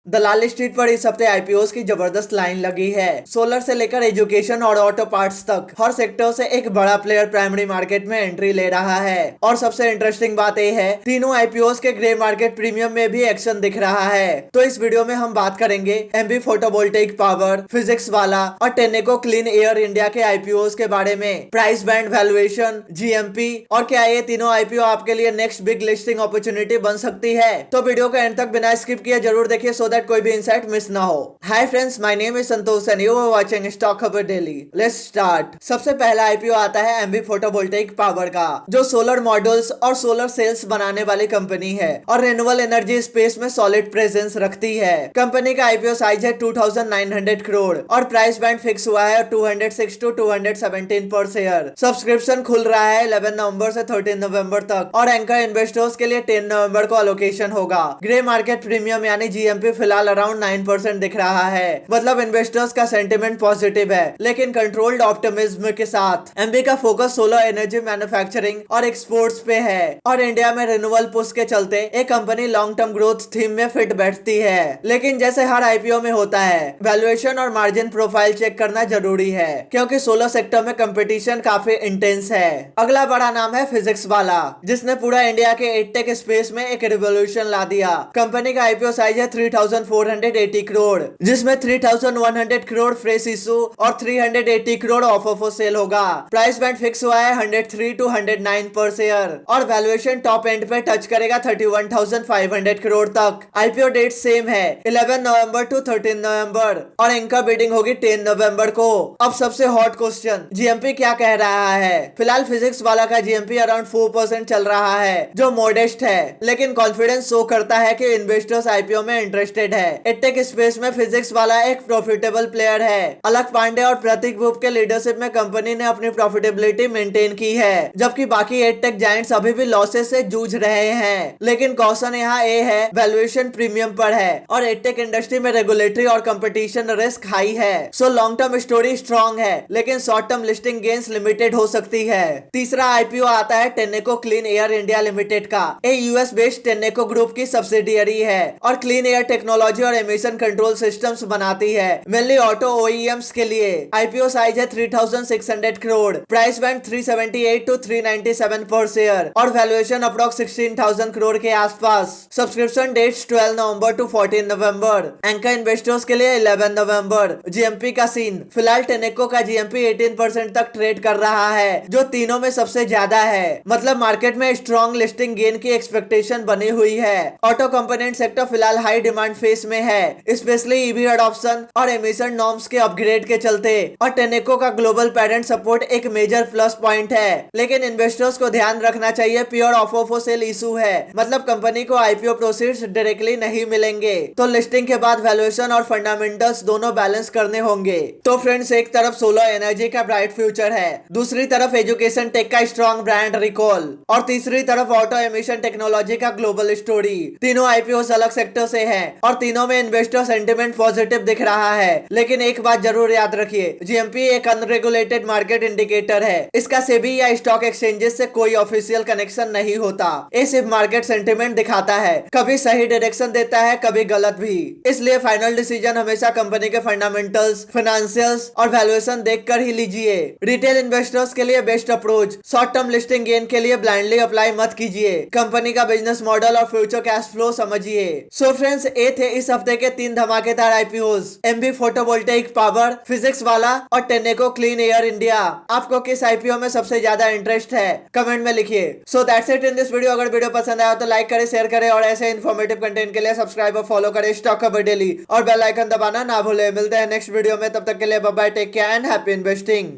दलाल street पर इस हफ्ते आईपीओ की जबरदस्त लाइन लगी है। सोलर से लेकर एजुकेशन और ऑटो पार्ट्स तक हर सेक्टर से एक बड़ा प्लेयर प्राइमरी मार्केट में एंट्री ले रहा है। और सबसे इंटरेस्टिंग बात यह है, तीनों आईपीओ के ग्रे मार्केट प्रीमियम में भी एक्शन दिख रहा है। तो इस वीडियो में हम बात करेंगे एमबी फोटोवोल्टेइक पावर, फिजिक्स वाला और टेनेको क्लीन एयर इंडिया के आईपीओ के बारे में, प्राइस बैंड, वैल्यूएशन, जीएमपी और क्या ये तीनों आईपीओ आपके लिए नेक्स्ट बिग लिस्टिंग अपॉर्चुनिटी बन सकती है। तो वीडियो को एंड तक बिना स्किप किए जरूर देखिए सो दैट कोई भी इंसाइट मिस ना हो। Hi friends, my name is Santosh and you are watching stock खबर डेली। Let's start. सबसे पहला आईपीओ आता है एमबी फोटोवोल्टेइक पावर का, जो सोलर मॉड्यूल्स और सोलर सेल्स बनाने वाली कंपनी है और रिन्यूएबल एनर्जी स्पेस में सॉलिड प्रेजेंस रखती है। कंपनी का आईपीओ साइज है 2900 करोड़ और प्राइस बैंड फिक्स हुआ है 206 टू 217 पर शेयर। सब्सक्रिप्शन खुल रहा है 11 नवंबर से 13 नवंबर तक और एंकर इन्वेस्टर्स के लिए 10 नवंबर को अलोकेशन होगा। ग्रे मार्केट प्रीमियम यानी जीएमपी फिलहाल अराउंड 9% दिख रहा है, मतलब इन्वेस्टर्स का सेंटिमेंट पॉजिटिव है लेकिन कंट्रोल्ड ऑप्टिमिज्म के साथ। एमबी का फोकस सोलर एनर्जी मैन्युफैक्चरिंग और एक्सपोर्ट्स पे है और इंडिया में रिन्यूएबल पुश के चलते एक company long term growth theme में फिट बैठती है। लेकिन जैसे हर आईपीओ में होता है, वैल्यूएशन और मार्जिन प्रोफाइल चेक करना जरूरी है क्योंकि सोलर सेक्टर में कंपटीशन काफी इंटेंस है। अगला बड़ा नाम है फिजिक्स वाला, जिसने पूरा इंडिया के एडटेक स्पेस में एक रिवॉल्यूशन ला दिया। कंपनी का आईपीओ साइज है 3480 करोड़, जिसमें 3100 करोड़ फ्रेश इशू और 380 करोड़ ऑफ सेल होगा। प्राइस बैंड फिक्स हुआ है 103 टू 109 पर शेयर और वैल्यूएशन टॉप एंड पे टच करेगा 31,500 करोड़ तक। आईपीओ डेट सेम है 11 नवंबर टू 13 नवंबर और इनका बिडिंग होगी 10 नवंबर को। अब सबसे हॉट क्वेश्चन, जीएमपी क्या कह रहा है? फिलहाल फिजिक्स वाला का जीएमपी अराउंड 4% चल रहा है, जो मॉडेस्ट है लेकिन कॉन्फिडेंस शो करता है कि इन्वेस्टर्स आईपीओ में इंटरेस्टेड है। एडटेक स्पेस में फिजिक्स वाला एक प्रॉफिटेबल प्लेयर है। अलक पांडे और प्रतीक वुप के लीडरशिप में कंपनी ने अपनी प्रॉफिटेबिलिटी मेंटेन की है, जबकि बाकी एडटेक जायंट्स अभी भी लॉसेस से जूझ रहे हैं। लेकिन कॉशन यहाँ ए है, वैल्यूएशन प्रीमियम पर है और एडटेक इंडस्ट्री में रेगुलेटरी और कंपटीशन रिस्क हाई है। So long term story strong है लेकिन short term listing gains limited हो सकती है। तीसरा आईपीओ आता है Tenneco clean air India limited का। ये यूएस बेस्ड टेनेको ग्रुप की सब्सिडियरी है और क्लीन एयर टेक्नोलॉजी और एमिशन कंट्रोल सिस्टम्स बनाती है, मेनली ऑटो ओईएम्स के लिए। आईपीओ साइज है 3600 करोड़, प्राइस बैंड 378 टू 397 पर शेयर और वैल्यूएशन अप्रॉक्स 16,000 करोड़ के आसपास। Subscription dates 12 November to 14 November, anchor investors के लिए 11 नवंबर। जीएमपी का सीन, फिलहाल टेनेको का जीएमपी 18% तक ट्रेड कर रहा है, जो तीनों में सबसे ज्यादा है, मतलब मार्केट में स्ट्रॉन्ग लिस्टिंग गेन की एक्सपेक्टेशन बनी हुई है। ऑटो कंपोनेंट सेक्टर फिलहाल हाई डिमांड फेस में है, स्पेशली ईवी अडॉप्शन और एमिशन नॉर्म्स के अपग्रेड के चलते, और टेनेको का ग्लोबल पेरेंट सपोर्ट एक मेजर प्लस पॉइंट है। लेकिन इन्वेस्टर्स को ध्यान रखना चाहिए, प्योर ऑफ सेल इशू है, मतलब कंपनी को आईपीओ प्रोसीड्स डायरेक्टली नहीं मिलेंगे, तो लिस्टिंग के बाद वैल्यूएशन और फंडामेंटल्स दोनों बैलेंस करने होंगे। तो फ्रेंड्स, एक तरफ सोलर एनर्जी का ब्राइट फ्यूचर है, दूसरी तरफ एजुकेशन टेक का स्ट्रॉन्ग ब्रांड रिकॉल और तीसरी तरफ ऑटो एमिशन टेक्नोलॉजी का ग्लोबल स्टोरी। तीनों आईपीओ अलग सेक्टर से हैं और तीनों में इन्वेस्टर सेंटिमेंट पॉजिटिव दिख रहा है। लेकिन एक बात जरूर याद रखिए, जीएमपी एक अनरेगुलेटेड मार्केट इंडिकेटर है, इसका सेबी या स्टॉक एक्सचेंजेस से कोई ऑफिशियल कनेक्शन नहीं होता। ये सिर्फ मार्केट सेंटिमेंट दिखाता है, कभी सही डायरेक्शन देता है, कभी गलत भी। इसलिए फाइनल डिसीजन हमेशा कंपनी के फंडामेंटल्स, फाइनेंशियल्स और वैल्यूएशन देखकर ही लीजिए। रिटेल इन्वेस्टर्स के लिए best approach, short term listing gain के लिए ब्लाइंडली अप्लाई मत कीजिए, कंपनी का बिजनेस मॉडल और फ्यूचर कैश फ्लो समझिए। सो फ्रेंड्स, ये थे इस हफ्ते के 3 धमाकेदार IPOs, MB photovoltaic power, physics वाला और टेनेको क्लीन एयर इंडिया। आपको किस आईपीओ में सबसे ज्यादा इंटरेस्ट है, कमेंट में लिखिए। So that's it in this video. अगर वीडियो पसंद आया तो लाइक करें, शेयर करें और ऐसे इन्फॉर्मेटिव कंटेंट के लिए सब्सक्राइब और फॉलो करें स्टॉक खबर डेली और बेल आइकन दबाना ना भूलें। मिलते हैं नेक्स्ट वीडियो में, तब तक के लिए bye bye, take care and happy investing.